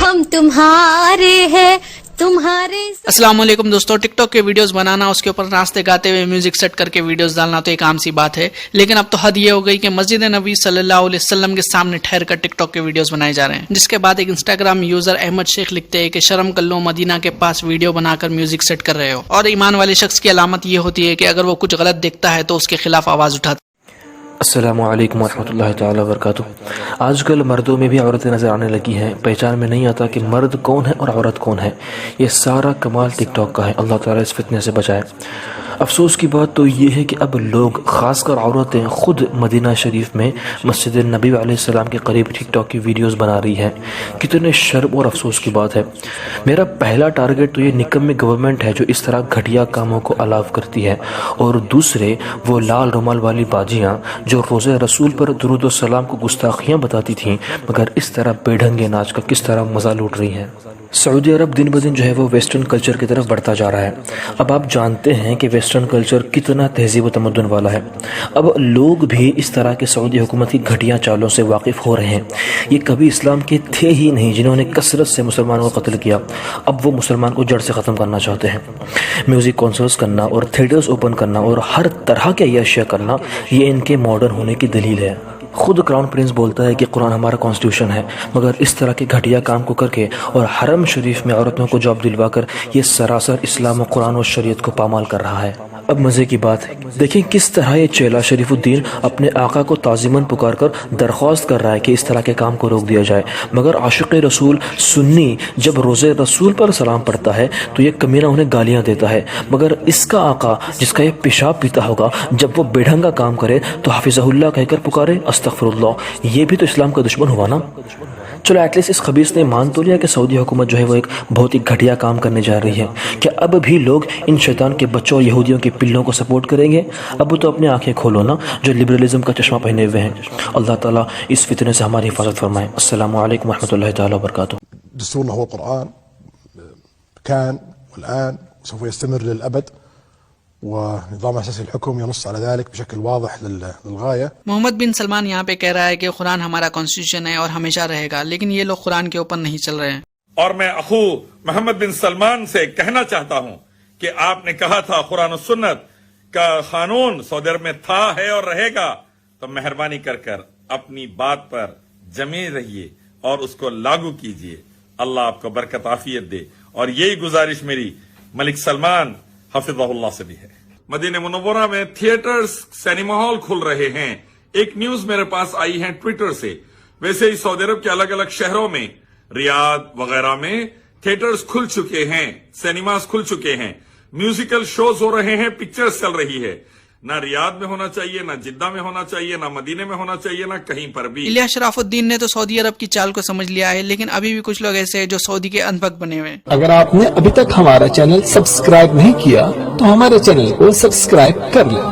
ہم تمہارے ہیں تمہارے. السلام علیکم دوستو. ٹک ٹاک کے ویڈیوز بنانا، اس کے اوپر راستے گاتے ہوئے میوزک سیٹ کر کے ویڈیوز ڈالنا تو ایک عام سی بات ہے، لیکن اب تو حد یہ ہو گئی کہ مسجد نبی صلی اللہ علیہ وسلم کے سامنے ٹھہر کر ٹک ٹاک کے ویڈیوز بنائے جا رہے ہیں. جس کے بعد ایک انسٹاگرام یوزر احمد شیخ لکھتے ہیں کہ شرم کر لو، مدینہ کے پاس ویڈیو بنا کر میوزک سیٹ کر رہے ہو. اور ایمان والے شخص کی علامت یہ ہوتی ہے کہ اگر وہ کچھ غلط دیکھتا ہے تو اس کے خلاف آواز اٹھاتا. السلام علیکم ورحمۃ اللہ تعالی وبرکاتہ. آج کل مردوں میں بھی عورتیں نظر آنے لگی ہیں. پہچان میں نہیں آتا کہ مرد کون ہے اور عورت کون ہے. یہ سارا کمال ٹک ٹاک کا ہے. اللہ تعالیٰ اس فتنے سے بچائے. افسوس کی بات تو یہ ہے کہ اب لوگ، خاص کر عورتیں، خود مدینہ شریف میں مسجد نبی علیہ السلام کے قریب ٹک ٹاک کی ویڈیوز بنا رہی ہیں. کتنے شرم اور افسوس کی بات ہے. میرا پہلا ٹارگٹ تو یہ نکم گورنمنٹ ہے جو اس طرح گھٹیا کاموں کو الاؤ کرتی ہے، اور دوسرے وہ لال رومال والی باجیاں جو روزے رسول پر درود و سلام کو گستاخیاں بتاتی تھیں، مگر اس طرح بے ڈھنگے ناچ کا کس طرح مزہ لوٹ رہی ہیں. سعودی عرب دن بدن جو ہے وہ ویسٹرن کلچر کی طرف بڑھتا جا رہا ہے. اب آپ جانتے ہیں کہ ویسٹرن کلچر کتنا تہذیب و تمدن والا ہے. اب لوگ بھی اس طرح کے سعودی حکومت کی گھٹیا چالوں سے واقف ہو رہے ہیں. یہ کبھی اسلام کے تھے ہی نہیں جنہوں نے کثرت سے مسلمانوں کو قتل کیا. اب وہ مسلمان کو جڑ سے ختم کرنا چاہتے ہیں. میوزک کانسرٹس کرنا اور تھیٹرز اوپن کرنا اور ہر طرح کے عیاشیاں کرنا، یہ ان کے ماڈرن ہونے کی دلیل ہے. خود کراؤن پرنس بولتا ہے کہ قرآن ہمارا کانسٹیٹیوشن ہے، مگر اس طرح کے گھٹیا کام کو کر کے اور حرم شریف میں عورتوں کو جاب دلوا کر یہ سراسر اسلام و قرآن و شریعت کو پامال کر رہا ہے. اب مزے کی بات ہے، دیکھیں کس طرح یہ چیلا شریف الدین اپنے آقا کو تعظیماً پکار کر درخواست کر رہا ہے کہ اس طرح کے کام کو روک دیا جائے، مگر عاشق رسول سنی جب روزے رسول پر سلام پڑھتا ہے تو یہ کمینہ انہیں گالیاں دیتا ہے. مگر اس کا آقا جس کا یہ پیشاب پیتا ہوگا، جب وہ بے ڈھنگا کام کرے تو حافظہ اللہ کہہ کر پکارے استغفر اللہ. یہ بھی تو اسلام کا دشمن ہوا نا. چلو ایٹ لیسٹ اس خبیث نے مان تو لیا کہ سعودی حکومت جو ہے وہ ایک بہت ہی گھٹیا کام کرنے جا رہی ہے. کہ اب بھی لوگ ان شیطان کے بچوں اور یہودیوں کے پلوں کو سپورٹ کریں گے؟ اب تو اپنی آنکھیں کھولو نا جو لبرلزم کا چشمہ پہنے ہوئے ہیں. اللہ تعالیٰ اس فتنے سے ہماری حفاظت فرمائے. السلام علیکم ورحمۃ اللہ تعالی وبرکاتہ. دستورنا هو القرآن، كان والآن سوف يستمر للأبد، ونظام اساسی الحكم ينص على ذلك بشكل واضح للغاية. محمد بن سلمان یہاں پہ کہہ رہا ہے کہ قرآن ہمارا کانسٹیٹیوشن ہے اور ہمیشہ رہے گا، لیکن یہ لوگ قرآن کے اوپر نہیں چل رہے ہیں. اور میں اخو محمد بن سلمان سے کہنا چاہتا ہوں کہ آپ نے کہا تھا قرآن و سنت کا قانون سعودی عرب میں تھا، ہے اور رہے گا، تو مہربانی کر اپنی بات پر جمے رہیے اور اس کو لاگو کیجیے. اللہ آپ کو برکت عافیت دے. اور یہی گزارش میری ملک سلمان حفظہ اللہ سے بھی ہے. مدینہ منورہ میں تھیٹرز، سینما ہال کھل رہے ہیں. ایک نیوز میرے پاس آئی ہے ٹویٹر سے. ویسے ہی سعودی عرب کے الگ الگ شہروں میں، ریاض وغیرہ میں تھیٹرز کھل چکے ہیں، سینماز کھل چکے ہیں، میوزیکل شوز ہو رہے ہیں، پکچرز چل رہی ہے. نہ ریاض میں ہونا چاہیے، نہ جدہ میں ہونا چاہیے، نہ مدینے میں ہونا چاہیے، نہ کہیں پر بھی. الیاس شراف الدین نے تو سعودی عرب کی چال کو سمجھ لیا ہے، لیکن ابھی بھی کچھ لوگ ایسے ہیں جو سعودی کے اندھبک بنے ہوئے ہیں. اگر آپ نے ابھی تک ہمارا چینل سبسکرائب نہیں کیا تو ہمارے چینل کو سبسکرائب کر لیں.